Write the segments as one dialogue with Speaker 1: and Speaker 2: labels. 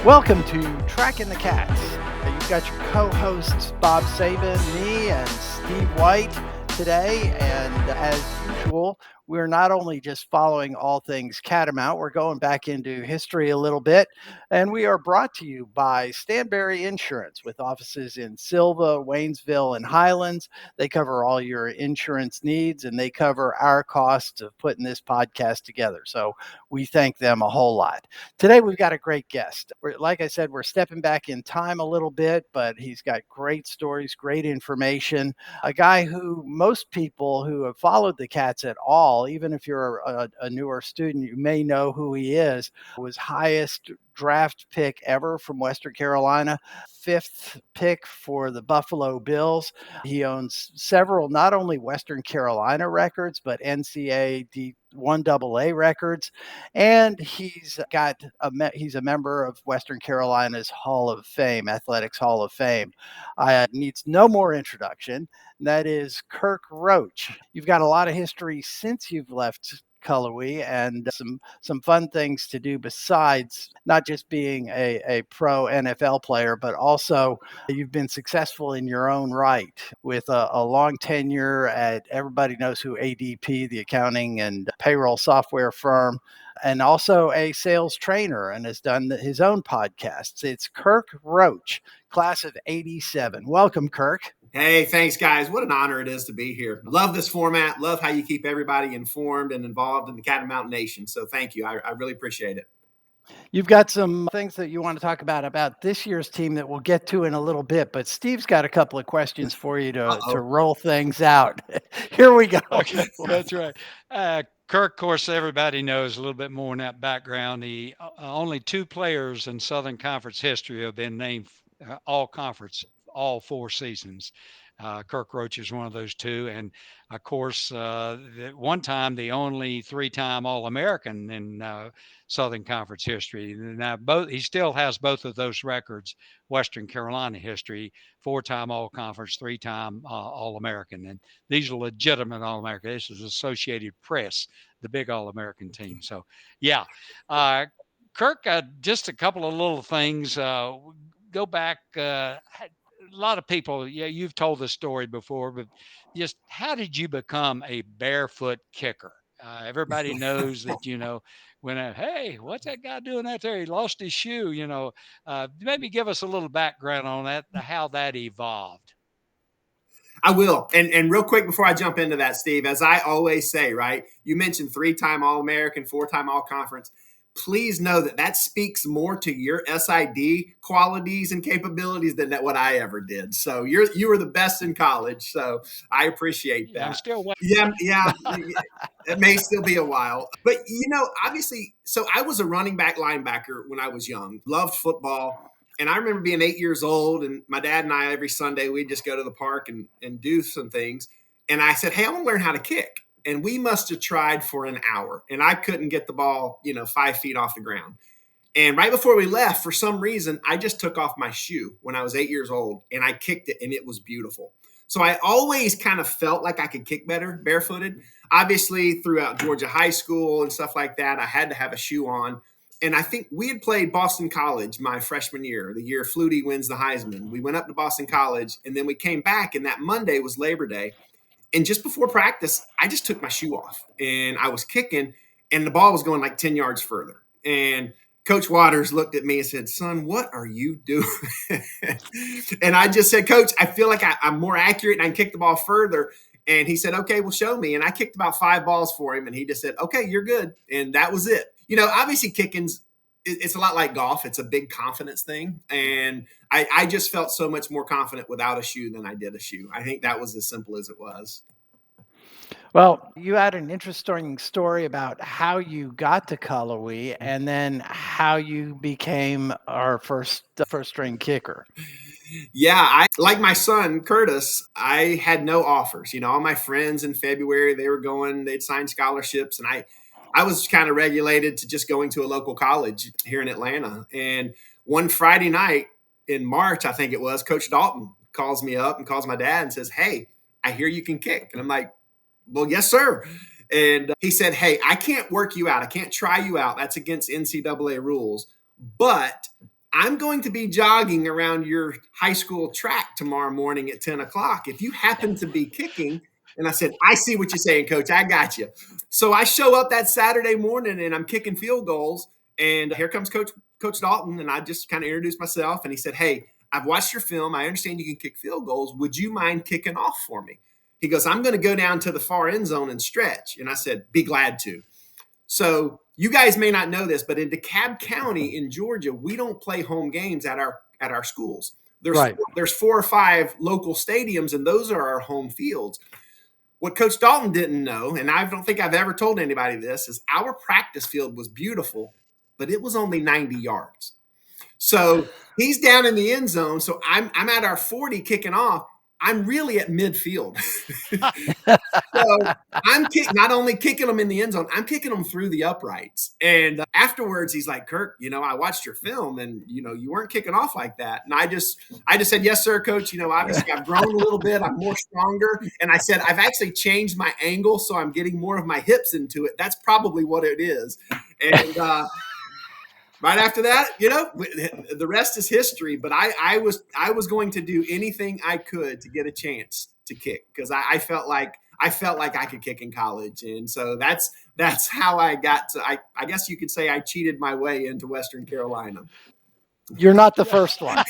Speaker 1: Welcome to Tracking the Cats. You've got your co-hosts Bob Saban, me, and Steve White today. And as usual, we're not only just following all things Catamount, we're going back into history a little bit. And we are brought to you by Stanberry Insurance with offices in Silva, Waynesville, and Highlands. They cover all your insurance needs and they cover our costs of putting this podcast together. So we thank them a whole lot. Today, we've got a great guest. Like I said, we're stepping back in time a little bit, but he's got great stories, great information. A guy who most people who have followed the Cats at all, even if you're a newer student, you may know who he is, was highest draft pick ever from Western Carolina, fifth pick for the Buffalo Bills. He owns several, not only Western Carolina records, but NCAA 1AA records. And he's a member of Western Carolina's Hall of Fame, Athletics Hall of Fame. Needs no more introduction. That is Kirk Roach. You've got a lot of history since you've left Cullowhee and some fun things to do besides not just being a pro NFL player, but also you've been successful in your own right with a long tenure at, everybody knows who ADP, the accounting and payroll software firm, and also a sales trainer, and has done his own podcasts. It's Kirk Roach, class of '87. Welcome, Kirk.
Speaker 2: Hey, thanks, guys. What an honor it is to be here. Love this format. Love how you keep everybody informed and involved in the Catamount Nation. So thank you. I really appreciate it.
Speaker 1: You've got some things that you want to talk about this year's team that we'll get to in a little bit, but Steve's got a couple of questions for you to roll things out. Here we go.
Speaker 3: Okay, that's right. Kirk, of course, everybody knows a little bit more in that background. The only two players in Southern Conference history have been named all conference all 4 seasons. Kirk Roach is one of those two. And of course, one time, the only 3-time All-American in Southern Conference history. Now, he still has both of those records, Western Carolina history, 4-time All-Conference, 3-time All-American. And these are legitimate All-American. This is Associated Press, the big All-American team. So, yeah. Kirk, just a couple of little things. Go back. A lot of people, yeah, you've told this story before, but just how did you become a barefoot kicker? Everybody knows that, hey, what's that guy doing out there? He lost his shoe, maybe give us a little background on that, how that evolved.
Speaker 2: I will. And real quick before I jump into that, Steve, as I always say, right, you mentioned 3-time All-American, 4-time All-Conference. Please know that speaks more to your SID qualities and capabilities than what I ever did. So you were the best in college. So I appreciate that.
Speaker 3: Yeah, I'm still waiting.
Speaker 2: Yeah. It may still be a while. But, obviously, so I was a running back linebacker when I was young, loved football. And I remember being 8 years old, and my dad and I, every Sunday, we'd just go to the park and do some things. And I said, hey, I want to learn how to kick. And we must have tried for an hour. And I couldn't get the ball, 5 feet off the ground. And right before we left, for some reason, I just took off my shoe when I was 8 years old, and I kicked it, and it was beautiful. So I always kind of felt like I could kick better barefooted. Obviously, throughout Georgia high school and stuff like that, I had to have a shoe on. And I think we had played Boston College my freshman year, the year Flutie wins the Heisman. We went up to Boston College, and then we came back, and that Monday was Labor Day. And just before practice, I just took my shoe off, and I was kicking, and the ball was going like 10 yards further. And Coach Waters looked at me and said, son, what are you doing? And I just said, Coach, I feel like I'm more accurate and I can kick the ball further. And he said, okay, well, show me. And I kicked about 5 balls for him, and he just said, okay, you're good. And that was it. Obviously kicking's, it's a lot like golf. It's a big confidence thing. And I just felt so much more confident without a shoe than I did a shoe. I think that was as simple as it was.
Speaker 1: Well, you had an interesting story about how you got to Cullowhee and then how you became our first string kicker.
Speaker 2: Yeah, like my son, Curtis, I had no offers. All my friends in February, they'd signed scholarships, and I was kind of regulated to just going to a local college here in Atlanta. And one Friday night in March, I think it was, Coach Dalton calls me up and calls my dad and says, hey, I hear you can kick. And I'm like, well, yes, sir. And he said, hey, I can't work you out. I can't try you out. That's against NCAA rules. But I'm going to be jogging around your high school track tomorrow morning at 10 o'clock. If you happen to be kicking, and I said, I see what you're saying, coach. I got you. So I show up that Saturday morning and I'm kicking field goals. And here comes Coach Dalton. And I just kind of introduced myself. And he said, hey, I've watched your film. I understand you can kick field goals. Would you mind kicking off for me? He goes, I'm going to go down to the far end zone and stretch. And I said, be glad to. So you guys may not know this, but in DeKalb County in Georgia, we don't play home games at our schools. There's 4 or 5 local stadiums, and those are our home fields. What Coach Dalton didn't know, and I don't think I've ever told anybody this, is our practice field was beautiful, but it was only 90 yards. So he's down in the end zone. So I'm at our 40 kicking off. I'm really at midfield. So I'm not only kicking them in the end zone, I'm kicking them through the uprights. And afterwards, he's like, Kirk, I watched your film and, you weren't kicking off like that. And I just said, yes, sir, coach. Obviously I've grown a little bit. I'm more stronger. And I said, I've actually changed my angle. So I'm getting more of my hips into it. That's probably what it is. And, right after that, the rest is history. But I was going to do anything I could to get a chance to kick because I felt like I could kick in college, and so that's how I got to. I guess you could say I cheated my way into Western Carolina.
Speaker 1: You're not the first one.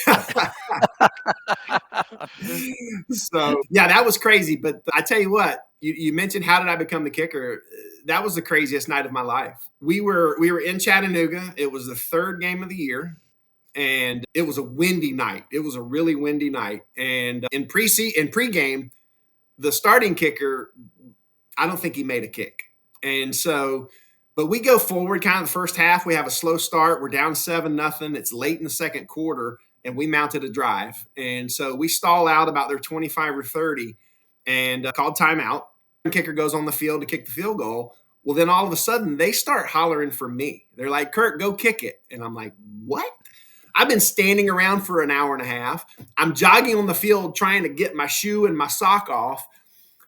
Speaker 2: So yeah, that was crazy. But I tell you what, you mentioned how did I become the kicker? That was the craziest night of my life. We were in Chattanooga. It was the 3rd game of the year, and it was a windy night. It was a really windy night. And in pregame, the starting kicker, I don't think he made a kick. And so, but we go forward kind of the first half. We have a slow start. We're down 7-0. It's late in the second quarter, and we mounted a drive. And so we stall out about their 25 or 30 and called timeout. The kicker goes on the field to kick the field goal. Well, then all of a sudden they start hollering for me. They're like, Kirk, go kick it. And I'm like, what? I've been standing around for an hour and a half. I'm jogging on the field trying to get my shoe and my sock off.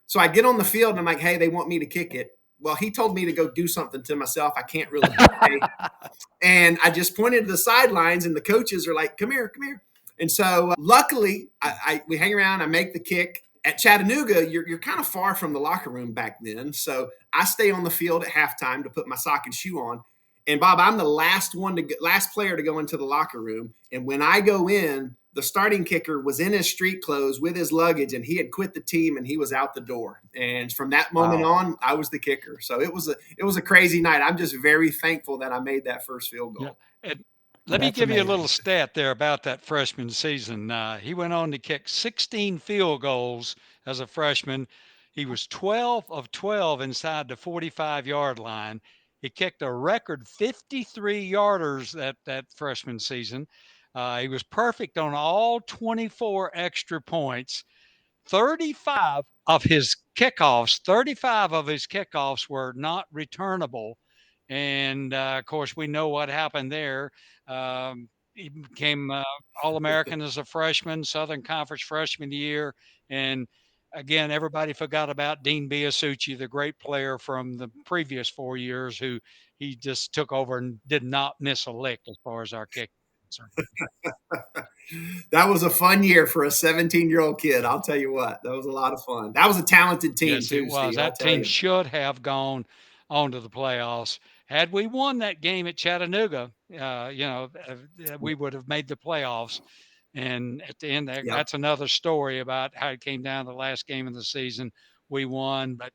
Speaker 2: So I get on the field and I'm like, hey, they want me to kick it. Well, he told me to go do something to myself. I can't really play. And I just pointed to the sidelines and the coaches are like, come here. And so luckily we hang around. I make the kick. At Chattanooga, you're kind of far from the locker room back then. So I stay on the field at halftime to put my sock and shoe on. And Bob, I'm the last player to go into the locker room. And when I go in, the starting kicker was in his street clothes with his luggage, and he had quit the team and he was out the door. And from that moment on, I was the kicker. So it was a crazy night. I'm just very thankful that I made that first field goal.
Speaker 3: Yeah. And let me give you a little stat there about that freshman season. He went on to kick 16 field goals as a freshman. He was 12 of 12 inside the 45-yard line. He kicked a record 53 yarders that freshman season. He was perfect on all 24 extra points. 35 of his kickoffs were not returnable. And of course, we know what happened there. He became All-American as a freshman, Southern Conference Freshman of the Year. And again, everybody forgot about Dean Biasucci, the great player from the previous 4 years, who he just took over and did not miss a lick as far as our kick.
Speaker 2: That was a fun year for a 17-year-old kid. I'll tell you what, that was a lot of fun. That was a talented team,
Speaker 3: yes,
Speaker 2: too.
Speaker 3: It was.
Speaker 2: Steve,
Speaker 3: that team should have gone on to the playoffs. Had we won that game at Chattanooga, we would have made the playoffs. And at the end, that's another story about how it came down to the last game of the season. We won, but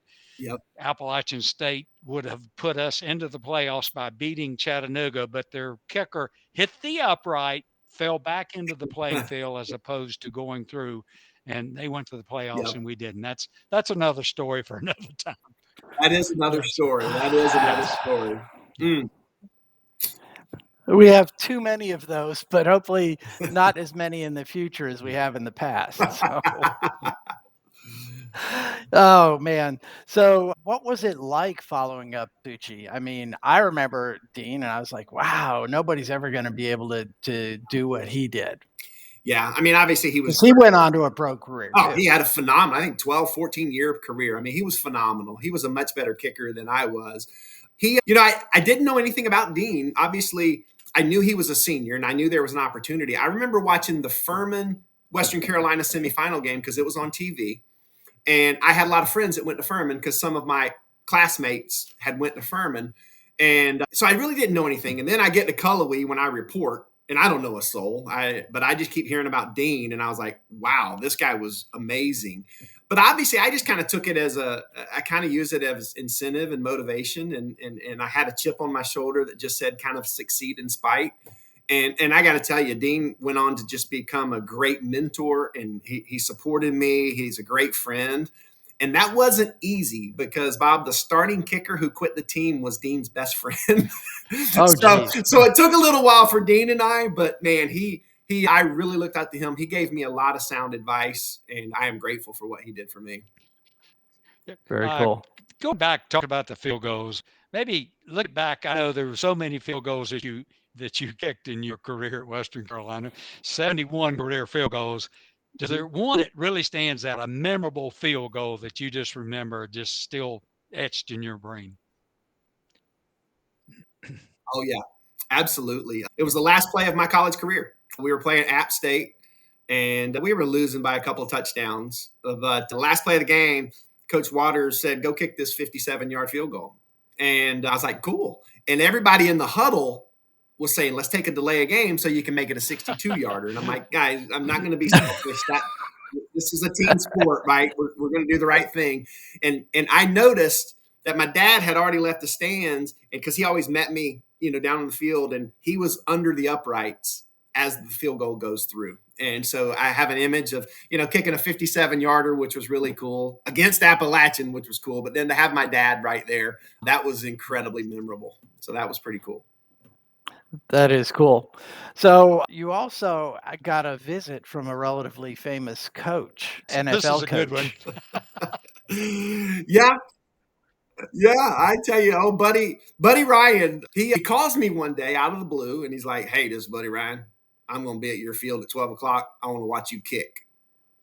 Speaker 3: Appalachian State would have put us into the playoffs by beating Chattanooga, but their kicker hit the upright, fell back into the playing field as opposed to going through, and they went to the playoffs and we didn't. That's another story for another time.
Speaker 2: That is another story. Mm.
Speaker 1: We have too many of those, but hopefully not as many in the future as we have in the past. So. Oh, man. So what was it like following up Tucci? I mean, I remember Dean, and I was like, wow, nobody's ever going to be able to do what he did.
Speaker 2: Yeah. I mean, obviously he
Speaker 1: went on to a pro career.
Speaker 2: Oh, too. He had a phenomenal, I think 12, 14-year career. I mean, he was phenomenal. He was a much better kicker than I was. I didn't know anything about Dean. Obviously, I knew he was a senior and I knew there was an opportunity. I remember watching the Furman Western Carolina semifinal game because it was on TV. And I had a lot of friends that went to Furman because some of my classmates had went to Furman. And so I really didn't know anything. And then I get to Cullowhee when I report, and I don't know a soul. But I just keep hearing about Dean, and I was like, wow, this guy was amazing. But obviously, I just kind of took it as I kind of use it as incentive and motivation. And I had a chip on my shoulder that just said kind of succeed in spite. And I got to tell you, Dean went on to just become a great mentor, and he supported me. He's a great friend. And that wasn't easy because, Bob, the starting kicker who quit the team was Dean's best friend.
Speaker 1: Oh,
Speaker 2: so it took a little while for Dean and I, but man, I really looked up to him. He gave me a lot of sound advice, and I am grateful for what he did for me.
Speaker 1: Very cool.
Speaker 3: Going back, talk about the field goals. Maybe look back. I know there were so many field goals that you kicked in your career at Western Carolina, 71 career field goals. Is there one that really stands out, a memorable field goal that you just remember, just still etched in your brain?
Speaker 2: Oh, yeah, absolutely. It was the last play of my college career. We were playing App State, and we were losing by a couple of touchdowns. But the last play of the game, Coach Waters said, go kick this 57-yard field goal. And I was like, cool. And everybody in the huddle was saying, let's take a delay of game so you can make it a 62-yarder. And I'm like, guys, I'm not going to be selfish. This is a team sport, right? We're going to do the right thing. And I noticed that my dad had already left the stands, and because he always met me, down on the field, and he was under the uprights as the field goal goes through. And so I have an image of, kicking a 57-yarder, which was really cool, against Appalachian, which was cool. But then to have my dad right there, that was incredibly memorable. So that was pretty cool.
Speaker 1: That is cool. So you also got a visit from a relatively famous coach, NFL
Speaker 3: this is a
Speaker 1: coach.
Speaker 3: Good one.
Speaker 2: Yeah, I tell you, Buddy Ryan, he calls me one day out of the blue, and he's like, hey, this is Buddy Ryan. I'm going to be at your field at 12 o'clock. I want to watch you kick.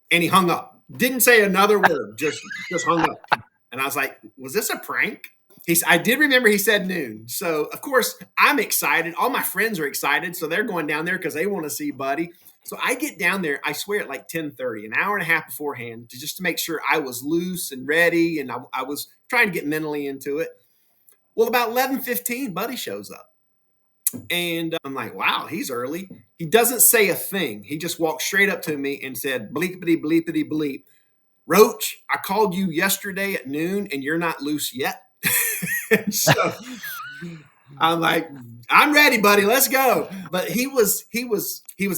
Speaker 2: And he hung up. Didn't say another word, just hung up. And I was like, was this a prank? I did remember he said noon. So, of course, I'm excited. All my friends are excited. So they're going down there because they want to see Buddy. So I get down there, I swear, at like 10:30, an hour and a half beforehand, just to make sure I was loose and ready. And I was trying to get mentally into it. Well, about 11:15, Buddy shows up. And I'm like, wow, he's early. He doesn't say a thing. He just walked straight up to me and said, bleepity, bleepity, bleep. Roach, I called you yesterday at noon and you're not loose yet. And so I'm like, I'm ready, buddy. Let's go. But he was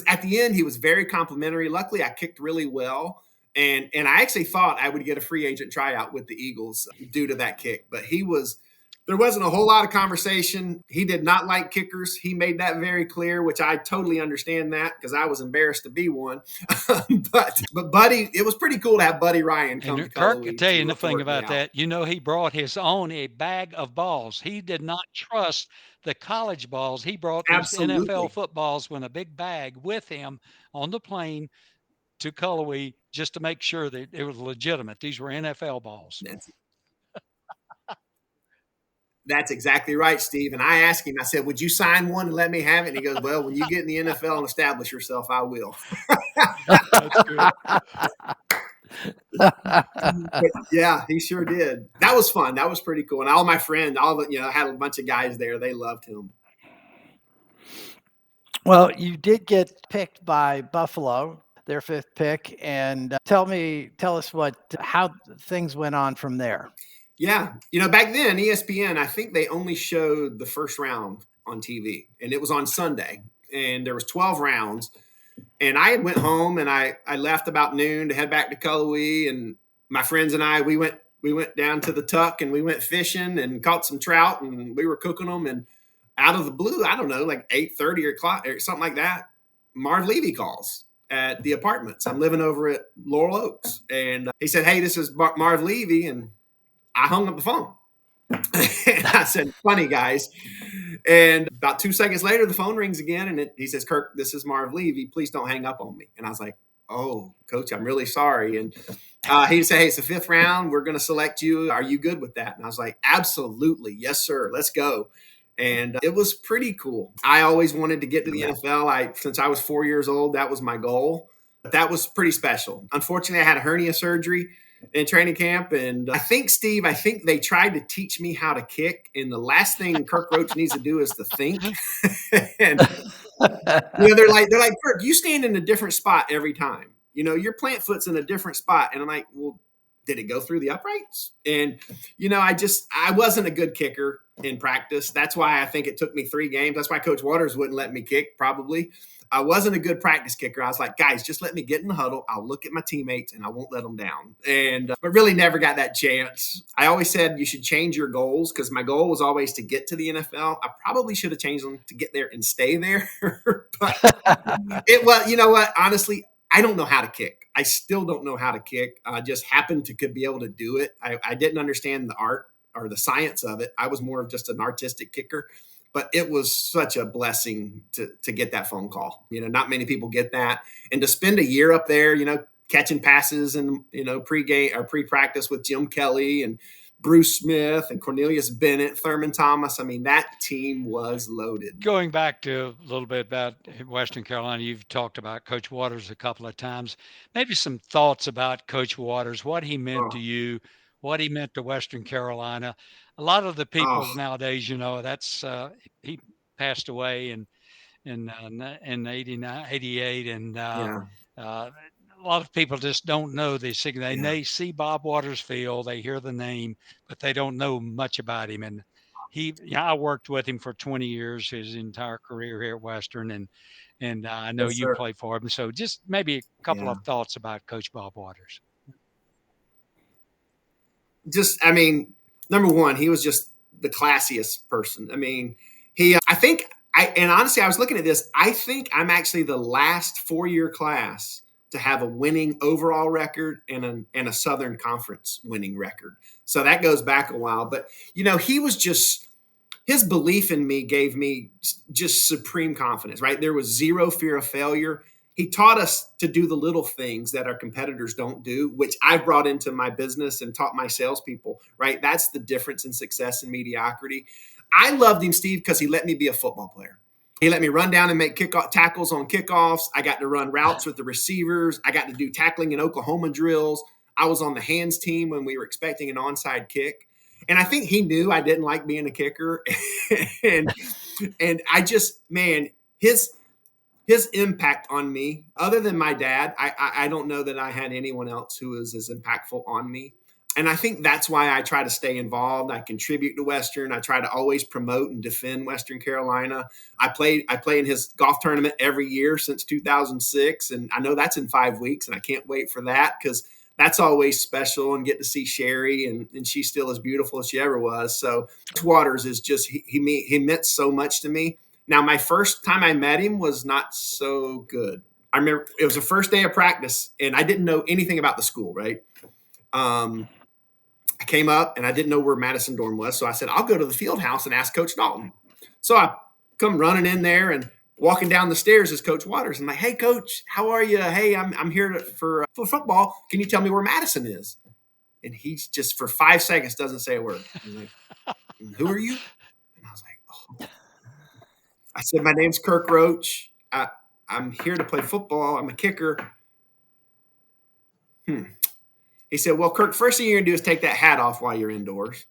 Speaker 2: at the end. He was very complimentary. Luckily, I kicked really well. And I actually thought I would get a free agent tryout with the Eagles due to that kick. But there wasn't a whole lot of conversation. He did not like kickers. He made that very clear, which I totally understand that because I was embarrassed to be one. but Buddy, it was pretty cool to have Buddy Ryan come to
Speaker 3: Kirk, I tell you nothing about that. He brought his own a bag of balls. He did not trust the college balls. He brought these NFL footballs in a big bag with him on the plane to Cullowhee just to make sure that it was legitimate. These were NFL balls.
Speaker 2: That's exactly right, Steve. And I asked him, I said, would you sign one and let me have it? And he goes, well, when you get in the NFL and establish yourself, I will.
Speaker 3: That's good.
Speaker 2: But yeah, he sure did. That was fun. That was pretty cool. And all my friends, I had a bunch of guys there. They loved him.
Speaker 1: Well, you did get picked by Buffalo, their 5th pick. And tell us how things went on from there.
Speaker 2: Yeah. Back then, ESPN, I think they only showed the first round on TV, and it was on Sunday, and there was 12 rounds. And I went home, and I left about noon to head back to Cullowhee, and my friends and I, we went down to the Tuck, and we went fishing and caught some trout, and we were cooking them. And out of the blue, I don't know, like 8:30 or something like that, Marv Levy calls at the apartments. I'm living over at Laurel Oaks, and he said, hey, this is Marv Levy, and I hung up the phone. And I said, funny, guys. And about 2 seconds later, the phone rings again. And he says, Kirk, this is Marv Levy. Please don't hang up on me. And I was like, oh, Coach, I'm really sorry. And he said, hey, it's the 5th round. We're going to select you. Are you good with that? And I was like, absolutely. Yes, sir. Let's go. And it was pretty cool. I always wanted to get to the
Speaker 1: Yeah.
Speaker 2: NFL. Since I was 4 years old, that was my goal. But that was pretty special. Unfortunately, I had a hernia surgery in training camp, and I think Steve, I think they tried to teach me how to kick, and the last thing Kirk Roach needs to do is to think. And they're like, Kirk, you stand in a different spot every time. Your plant foot's in a different spot, and I'm like, well, did it go through the uprights? And I wasn't a good kicker in practice. That's why I think it took me 3 games. That's why Coach Waters wouldn't let me kick, probably. I wasn't a good practice kicker. I was like, guys, just let me get in the huddle. I'll look at my teammates and I won't let them down. But really never got that chance. I always said you should change your goals, because my goal was always to get to the NFL. I probably should have changed them to get there and stay there. But you know what? Honestly, I don't know how to kick. I still don't know how to kick. I just happened to could be able to do it. I didn't understand the art or the science of it. I was more of just an artistic kicker. But it was such a blessing to get that phone call. Not many people get that. And to spend a year up there, catching passes and, pre-game or pre-practice with Jim Kelly and Bruce Smith and Cornelius Bennett, Thurman Thomas. I mean, that team was loaded.
Speaker 3: Going back to a little bit about Western Carolina, you've talked about Coach Waters a couple of times. Maybe some thoughts about Coach Waters, what he meant to
Speaker 2: Oh,
Speaker 3: you, what he meant to Western Carolina. A lot of the people
Speaker 2: oh,
Speaker 3: nowadays, that's he passed away in 89, 88, and
Speaker 2: yeah,
Speaker 3: uh, a lot of people just don't know these things.
Speaker 2: yeah,
Speaker 3: They see Bob Waters Field, they hear the name, but they don't know much about him. And I worked with him for 20 years, his entire career here at Western, and I know
Speaker 2: yes,
Speaker 3: you
Speaker 2: sir.
Speaker 3: played for him. So just maybe a couple
Speaker 2: Yeah.
Speaker 3: of thoughts about Coach Bob Waters.
Speaker 2: I mean, number one, he was just the classiest person. I mean, I think, and honestly, I was looking at this. I think I'm actually the last 4-year class to have a winning overall record and a Southern Conference winning record. So that goes back a while. But, he was just, his belief in me gave me just supreme confidence, right? There was zero fear of failure. He taught us to do the little things that our competitors don't do, which I brought into my business and taught my salespeople, right? That's the difference in success and mediocrity. I loved him, Steve, because he let me be a football player. He let me run down and make tackles on kickoffs. I got to run routes with the receivers. I got to do tackling in Oklahoma drills. I was on the hands team when we were expecting an onside kick. And I think he knew I didn't like being a kicker. and I just, man, his impact on me, other than my dad, I don't know that I had anyone else who was as impactful on me. And I think that's why I try to stay involved. I contribute to Western. I try to always promote and defend Western Carolina. I play in his golf tournament every year since 2006. And I know that's in 5 weeks, and I can't wait for that, because that's always special, and get to see Sherry, and she's still as beautiful as she ever was. So Waters is just, he meant so much to me. Now, my first time I met him was not so good. I remember it was the first day of practice, and I didn't know anything about the school, right? I came up and I didn't know where Madison Dorm was. So I said, I'll go to the field house and ask Coach Dalton. So I come running in there, and walking down the stairs is Coach Waters. I'm like, hey, Coach, how are you? Hey, I'm here for football. Can you tell me where Madison is? And he's just, for 5 seconds, doesn't say a word. He's like, who are you? And I was like, oh. I said, my name's Kirk Roach. I'm here to play football. I'm a kicker. He said, well, Kirk, first thing you're going to do is take that hat off while you're indoors.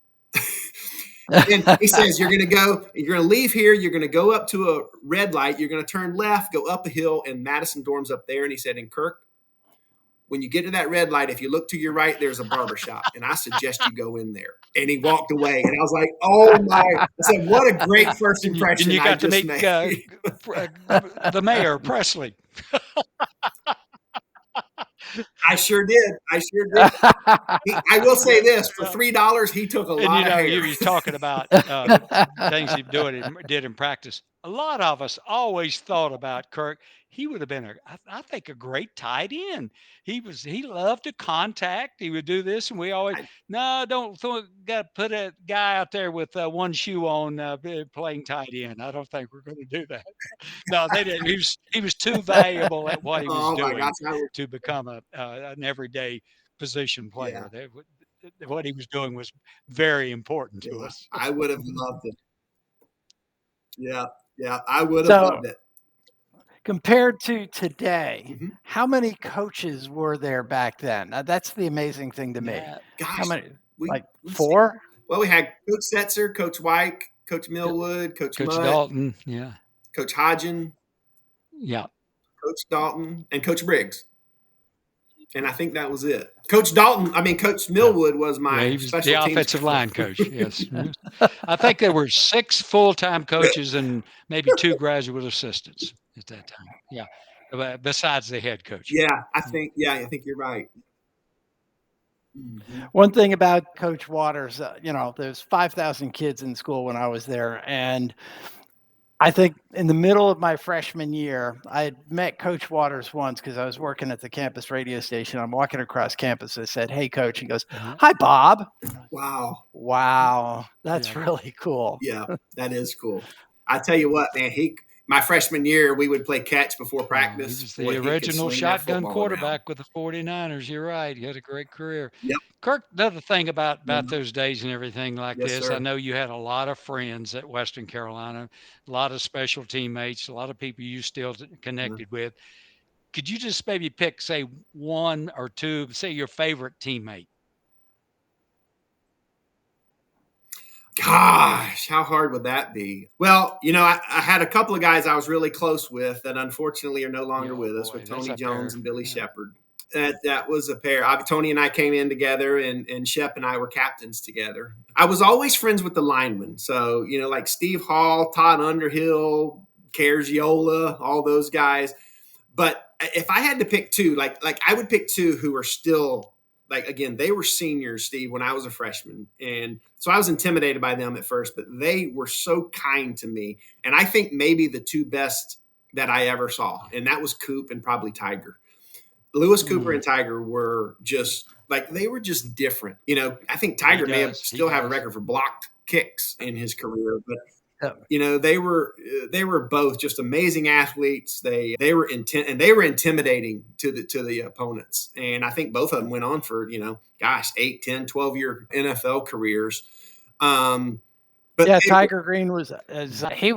Speaker 2: And he says, you're going to leave here. You're going to go up to a red light. You're going to turn left, go up a hill, and Madison Dorm's up there. And he said, and Kirk, when you get to that red light, if you look to your right, there's a barber shop, and I suggest you go in there. And he walked away, and I was like, oh my! I said, what a great first
Speaker 3: And
Speaker 2: impression
Speaker 3: you
Speaker 2: I
Speaker 3: got to
Speaker 2: just
Speaker 3: meet
Speaker 2: made.
Speaker 3: the mayor, Presley.
Speaker 2: I sure did. I will say this: for $3, he took a
Speaker 3: And
Speaker 2: lot of hair.
Speaker 3: you was talking about things he did in practice. A lot of us always thought about Kirk. He would have been I think, a great tight end. He loved to contact. He would do this, and we always,
Speaker 2: I,
Speaker 3: no, don't got to put a guy out there with one shoe on playing tight end. I don't think we're going to do that. No, they didn't. He was too valuable at what he was
Speaker 2: oh my gosh!
Speaker 3: doing to become an everyday position
Speaker 2: Yeah,
Speaker 3: player. What he was doing was very important to
Speaker 2: yeah.
Speaker 3: us.
Speaker 2: I would have loved it. Yeah. Yeah. I would have
Speaker 1: So
Speaker 2: loved it.
Speaker 1: compared to today,
Speaker 2: Mm-hmm.
Speaker 1: how many coaches were there back then? That's the amazing thing to me.
Speaker 3: That,
Speaker 1: How
Speaker 2: Gosh,
Speaker 1: many?
Speaker 2: we
Speaker 1: Like
Speaker 2: let's see.
Speaker 1: 4?
Speaker 2: Well, we had Coach Setzer, Coach White, Coach Millwood, Coach
Speaker 3: Coach
Speaker 2: Mutt,
Speaker 3: Dalton. Yeah.
Speaker 2: Coach Hodgen,
Speaker 3: Yeah.
Speaker 2: Coach Dalton, and Coach Briggs. And I think that was it. Coach
Speaker 3: Yeah.
Speaker 2: Millwood was
Speaker 3: Yeah,
Speaker 2: my
Speaker 3: he was the
Speaker 2: special teams
Speaker 3: offensive
Speaker 2: coach.
Speaker 3: line coach. Yes. I think there were 6 full-time coaches and maybe 2 graduate assistants at that time. Yeah. Besides the head coach.
Speaker 2: Yeah, I think you're right. Mm-hmm.
Speaker 1: One thing about Coach Waters, there's 5,000 kids in school when I was there. And I think in the middle of my freshman year, I had met Coach Waters once because I was working at the campus radio station. I'm walking across campus. I said, "Hey, Coach." He goes, "Hi, Bob."
Speaker 2: Wow.
Speaker 1: Wow. That's really cool.
Speaker 2: Yeah, that is cool. I tell you what, man, my freshman year, we would play catch before
Speaker 3: He
Speaker 2: practice.
Speaker 3: was
Speaker 2: Boy,
Speaker 3: the
Speaker 2: he could
Speaker 3: original
Speaker 2: sling that
Speaker 3: shotgun
Speaker 2: football around.
Speaker 3: quarterback with the 49ers. You're right. He had a great career.
Speaker 2: Yep.
Speaker 3: Kirk, another thing about
Speaker 2: Yeah.
Speaker 3: those days and everything like
Speaker 2: Yes,
Speaker 3: this,
Speaker 2: sir.
Speaker 3: I know you had a lot of friends at Western Carolina, a lot of special teammates, a lot of people you still connected with. Could you just maybe pick, say, 1 or 2, say your favorite teammate?
Speaker 2: Gosh, how hard would that be? Well, I had a couple of guys I was really close with that unfortunately are no longer with us, with Tony Jones and Billy Shepard. That was a pair. Tony and I came in together, and Shep and I were captains together. I was always friends with the linemen. So, like Steve Hall, Todd Underhill, Carziola, all those guys. But if I had to pick 2, like I would pick 2 who are still, like, again, they were seniors, Steve, when I was a freshman. And so I was intimidated by them at first, but they were so kind to me. And I think maybe the 2 best that I ever saw, and that was Coop and probably Tiger. Lewis Cooper and Tiger were just they were just different. I think Tiger may have still have a record for blocked kicks in his career, but they were both just amazing athletes. They were intimidating to the opponents. And I think both of them went on for, 8, 10, 12-year NFL careers. But
Speaker 1: Tiger Green he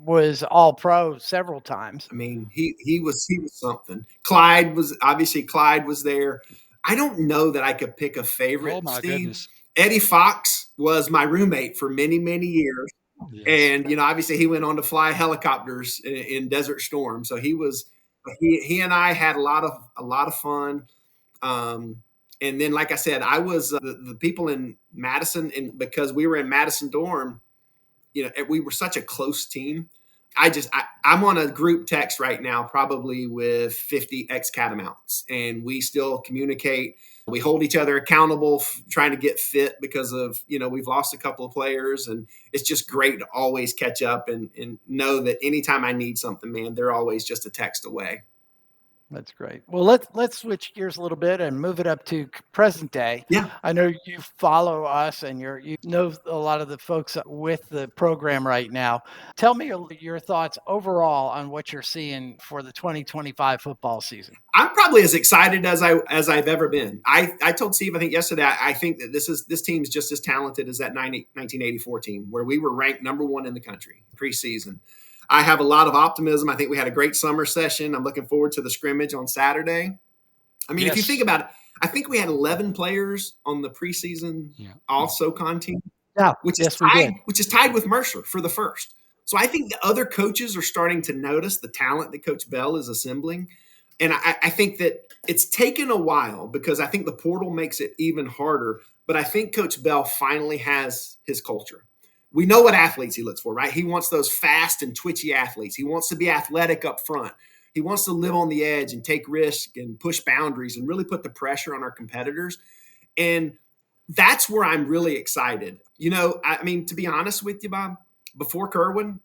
Speaker 1: was all pro several times.
Speaker 2: I mean, he was something. Clyde was there. I don't know that I could pick a favorite.
Speaker 3: Oh my
Speaker 2: Steve.
Speaker 3: goodness.
Speaker 2: Eddie Fox was my roommate for many, many years. Yes. And, obviously he went on to fly helicopters in Desert Storm. So he and I had a lot of fun. And then, like I said, I was the people in Madison, and because we were in Madison dorm, we were such a close team. I'm on a group text right now, probably with 50 ex-Catamounts, and we still communicate. We hold each other accountable, trying to get fit because of, we've lost a couple of players, and it's just great to always catch up and know that anytime I need something, man, they're always just a text away.
Speaker 1: That's great. Well, let's switch gears a little bit and move it up to present day.
Speaker 2: Yeah.
Speaker 1: I know you follow us and you know a lot of the folks with the program right now. Tell me your thoughts overall on what you're seeing for the 2025 football season.
Speaker 2: I'm probably as excited as I've ever been. I told Steve, I think yesterday, I think that this team's just as talented as that 1984 team, where we were ranked number 1 in the country preseason. I have a lot of optimism. I think we had a great summer session. I'm looking forward to the scrimmage on Saturday. I mean, If you think about it, I think we had 11 players on the preseason All-SoCon team, which is tied with Mercer for the first. So I think the other coaches are starting to notice the talent that Coach Bell is assembling. And I think that it's taken a while because I think the portal makes it even harder. But I think Coach Bell finally has his culture. We know what athletes he looks for, right? He wants those fast and twitchy athletes. He wants to be athletic up front. He wants to live on the edge and take risks and push boundaries and really put the pressure on our competitors. And that's where I'm really excited. To be honest with you, Bob, before Kerwin,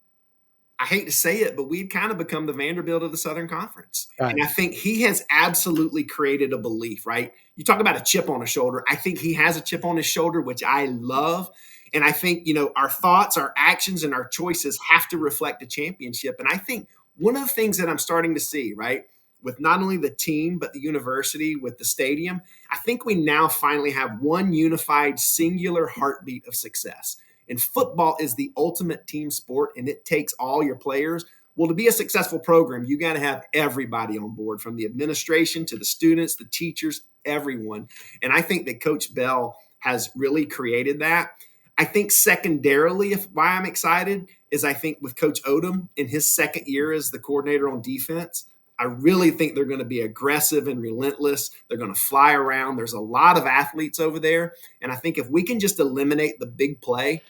Speaker 2: I hate to say it, but we'd kind of become the Vanderbilt of the Southern Conference. Right. And I think he has absolutely created a belief, right? You talk about a chip on his shoulder. I think he has a chip on his shoulder, which I love. And I think, our thoughts, our actions, and our choices have to reflect a championship. And I think one of the things that I'm starting to see, right, with not only the team, but the university, with the stadium, I think we now finally have one unified, singular heartbeat of success. And football is the ultimate team sport, and it takes all your players. Well, to be a successful program, you got to have everybody on board, from the administration to the students, the teachers, everyone. And I think that Coach Bell has really created that. I think secondarily, why I'm excited is I think with Coach Odom in his second year as the coordinator on defense, I really think they're going to be aggressive and relentless. They're going to fly around. There's a lot of athletes over there. And I think if we can just eliminate the big play,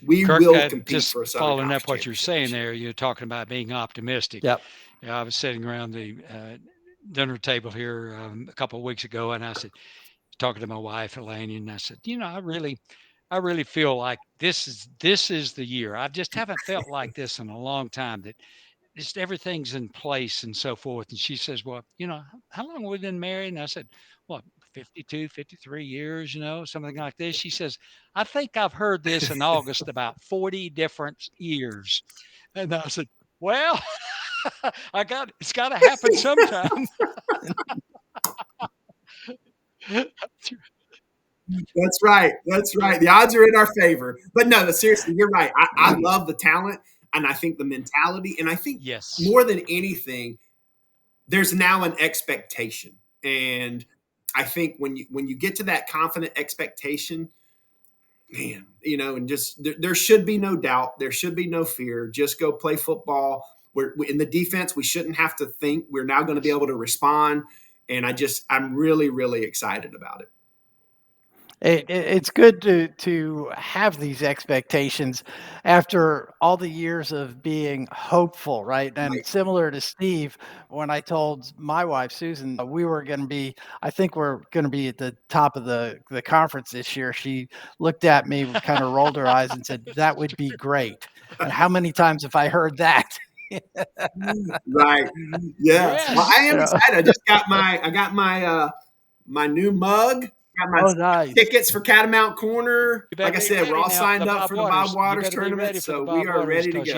Speaker 2: we
Speaker 3: Kirk,
Speaker 2: will compete
Speaker 3: just
Speaker 2: for a Southern
Speaker 3: following
Speaker 2: Conference
Speaker 3: up what you're
Speaker 2: championship
Speaker 3: saying
Speaker 2: this year.
Speaker 3: there, you're talking about being optimistic.
Speaker 1: Yep.
Speaker 3: I was sitting around the dinner table here a couple of weeks ago, and I said, talking to my wife, Elaine, and I said, I really feel like this is the year. I just haven't felt like this in a long time, that just everything's in place and so forth. And she says, well, how long have we been married? And I said, what, 52, 53 years, something like this. She says, I think I've heard this in August about 40 different years. And I said, well, it's got to happen sometime.
Speaker 2: That's right. That's right. The odds are in our favor. But no, seriously, you're right. I love the talent, and I think the mentality. And I think
Speaker 3: yes,
Speaker 2: more than anything, there's now an expectation. And I think when you get to that confident expectation, man, and just there should be no doubt. There should be no fear. Just go play football. We're in the defense. We shouldn't have to think. We're now going to be able to respond. And I'm really, really excited about it.
Speaker 1: It's good to have these expectations after all the years of being hopeful, right? And
Speaker 2: Right.
Speaker 1: similar to Steve, when I told my wife, Susan, we were going to be, I think we're going to be at the top of the conference this year, she looked at me, kind of rolled her eyes and said, that would be great. And how many times have I heard that?
Speaker 2: Right. Yes. Well, I am excited. I got my new mug. Got my
Speaker 1: nice.
Speaker 2: tickets for Catamount Corner. Like I said, we're all
Speaker 3: now,
Speaker 2: signed up for the Bob Waters
Speaker 3: tournament,
Speaker 2: tournament, so we are ready to go.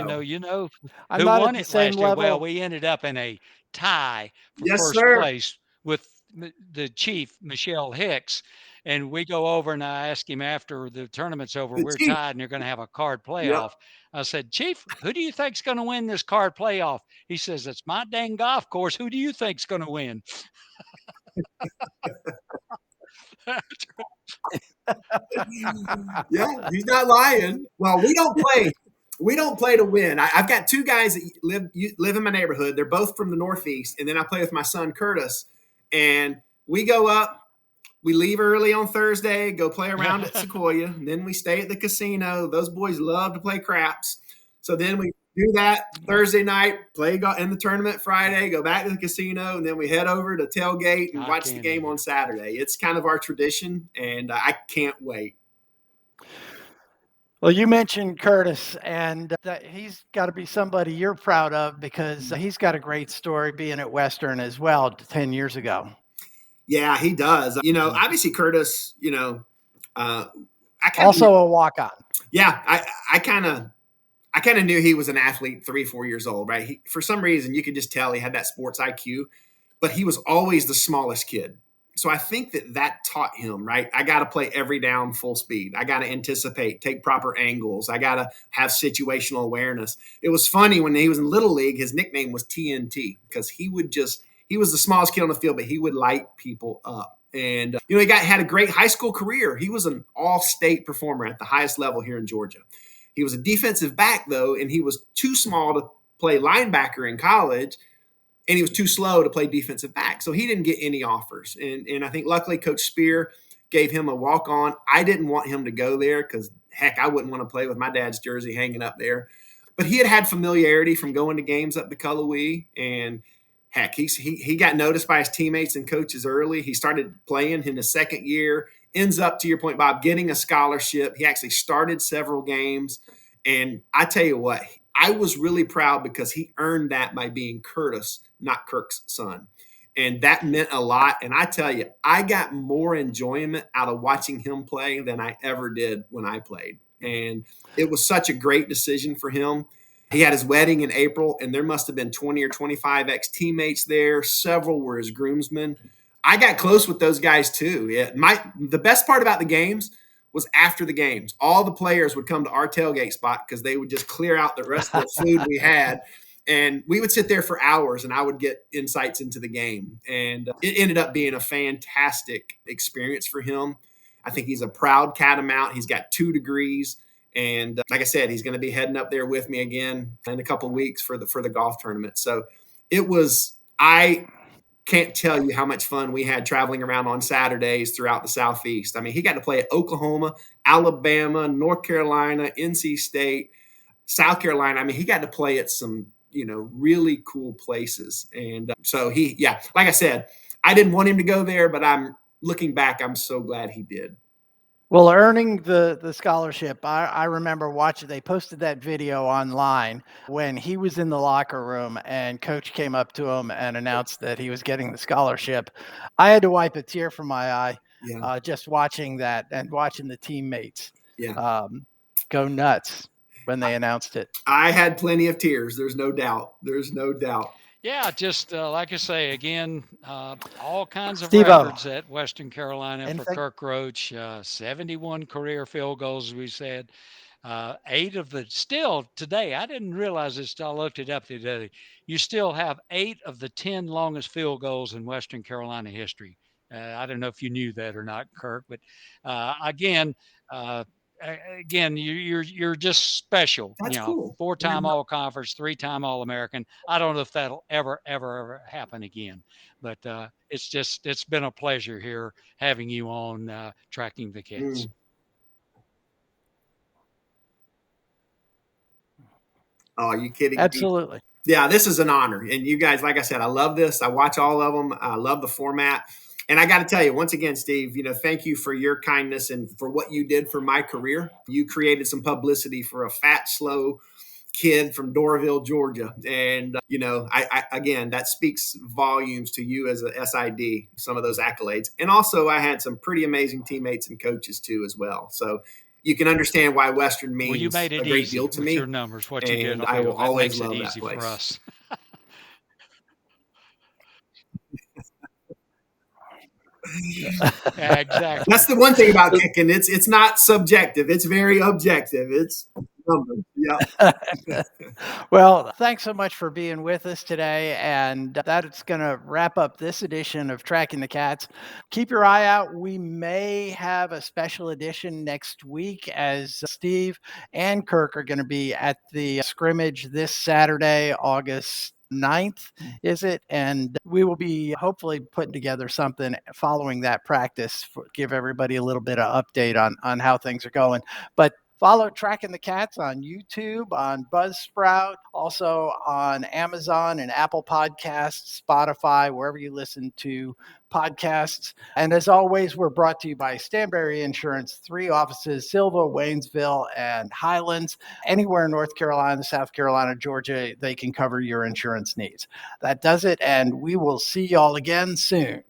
Speaker 1: I'm
Speaker 3: who
Speaker 1: not
Speaker 3: won
Speaker 1: at the
Speaker 3: it
Speaker 1: same
Speaker 3: last year?
Speaker 1: level.
Speaker 3: Well, we ended up in a tie for
Speaker 2: Yes,
Speaker 3: first
Speaker 2: sir.
Speaker 3: place with the chief, Michelle Hicks. And we go over and I ask him after the tournament's over,
Speaker 2: The
Speaker 3: we're
Speaker 2: Chief.
Speaker 3: tied and you're going to have a card playoff.
Speaker 2: Yep.
Speaker 3: I said, Chief, who do you think's going to win this card playoff? He says, it's my dang golf course. Who do you think's going to win?
Speaker 2: Yeah, he's not lying. Well, we don't play. We don't play to win. I've got two guys that live in my neighborhood. They're both from the Northeast, and then I play with my son Curtis. And we go up. We leave early on Thursday, go play around at Sequoia, and then we stay at the casino. Those boys love to play craps. So then we do that Thursday night, play in the tournament Friday, go back to the casino, and then we head over to tailgate and watch the game on Saturday. It's kind of our tradition, and I can't wait.
Speaker 1: Well, you mentioned Curtis, and he's got to be somebody you're proud of because he's got a great story being at Western as well 10 years ago.
Speaker 2: Yeah, he does. Obviously Curtis,
Speaker 1: I also a walk-on.
Speaker 2: Yeah, I kind of knew he was an athlete 3-4 years old, right? For some reason, you could just tell he had that sports IQ, but he was always the smallest kid. So I think that taught him, right? I got to play every down full speed. I got to anticipate, take proper angles. I got to have situational awareness. It was funny when he was in Little League, his nickname was TNT because he was the smallest kid on the field, but he would light people up. And, he had a great high school career. He was an all-state performer at the highest level here in Georgia. He was a defensive back, though, and he was too small to play linebacker in college, and he was too slow to play defensive back. So he didn't get any offers. And I think luckily Coach Spear gave him a walk-on. I didn't want him to go there because, heck, I wouldn't want to play with my dad's jersey hanging up there. But he had familiarity from going to games up to Cullowhee, and heck, he got noticed by his teammates and coaches early. He started playing in his second year, ends up, to your point, Bob, getting a scholarship. He actually started several games. And I tell you what, I was really proud because he earned that by being Curtis, not Kirk's son. And that meant a lot. And I tell you, I got more enjoyment out of watching him play than I ever did when I played. And it was such a great decision for him. He had his wedding in April, and there must have been 20 or 25 ex-teammates there. Several were his groomsmen. I got close with those guys too. The best part about the games was after the games. All the players would come to our tailgate spot because they would just clear out the rest of the food we had. And we would sit there for hours and I would get insights into the game. And it ended up being a fantastic experience for him. I think he's a proud catamount. He's got 2 degrees. And like I said, he's going to be heading up there with me again in a couple of weeks for the golf tournament. So I can't tell you how much fun we had traveling around on Saturdays throughout the Southeast. I mean, he got to play at Oklahoma, Alabama, North Carolina, NC State, South Carolina. I mean, he got to play at some, really cool places. And so like I said, I didn't want him to go there, but looking back, I'm so glad he did.
Speaker 1: Well, earning the scholarship, I remember watching, they posted that video online when he was in the locker room and coach came up to him and announced that he was getting the scholarship. I had to wipe a tear from my eye just watching that and watching the teammates go nuts when they announced it.
Speaker 2: I had plenty of tears. There's no doubt.
Speaker 3: Yeah, just like I say, again, all kinds of records at Western Carolina for Kirk Roach. 71 career field goals, as we said. 8 of the, still today, I didn't realize this till I looked it up today. You still have 8 of the 10 longest field goals in Western Carolina history. I don't know if you knew that or not, Kirk, but again, you're just special.
Speaker 2: That's cool.
Speaker 3: 4-time All Conference, 3-time All American. I don't know if that'll ever happen again, but it's been a pleasure here having you on Tracking the Cats.
Speaker 2: Oh, are you kidding?
Speaker 1: Absolutely.
Speaker 2: Yeah, this is an honor. And you guys, like I said, I love this. I watch all of them. I love the format. And I got to tell you, once again, Steve, thank you for your kindness and for what you did for my career. You created some publicity for a fat, slow kid from Doraville, Georgia. And, again, that speaks volumes to you as a SID, some of those accolades. And also I had some pretty amazing teammates and coaches too, as well. So you can understand why Western means a great deal to me.
Speaker 3: Your numbers, what you did,
Speaker 2: and I will always love that place.
Speaker 3: For us. Yeah, exactly.
Speaker 2: That's the one thing about kicking. It's not subjective. It's very objective. It's numbers. Yeah.
Speaker 1: Well, thanks so much for being with us today. And that's going to wrap up this edition of Tracking the Cats. Keep your eye out. We may have a special edition next week as Steve and Kirk are going to be at the scrimmage this Saturday, August 9th, is it? And we will be hopefully putting together something following that practice, give everybody a little bit of update on how things are going. But follow Tracking the Cats on YouTube, on Buzzsprout, also on Amazon and Apple Podcasts, Spotify, wherever you listen to podcasts. And as always, we're brought to you by Stanberry Insurance, 3 offices, Silva, Waynesville, and Highlands. Anywhere in North Carolina, South Carolina, Georgia, they can cover your insurance needs. That does it, and we will see y'all again soon.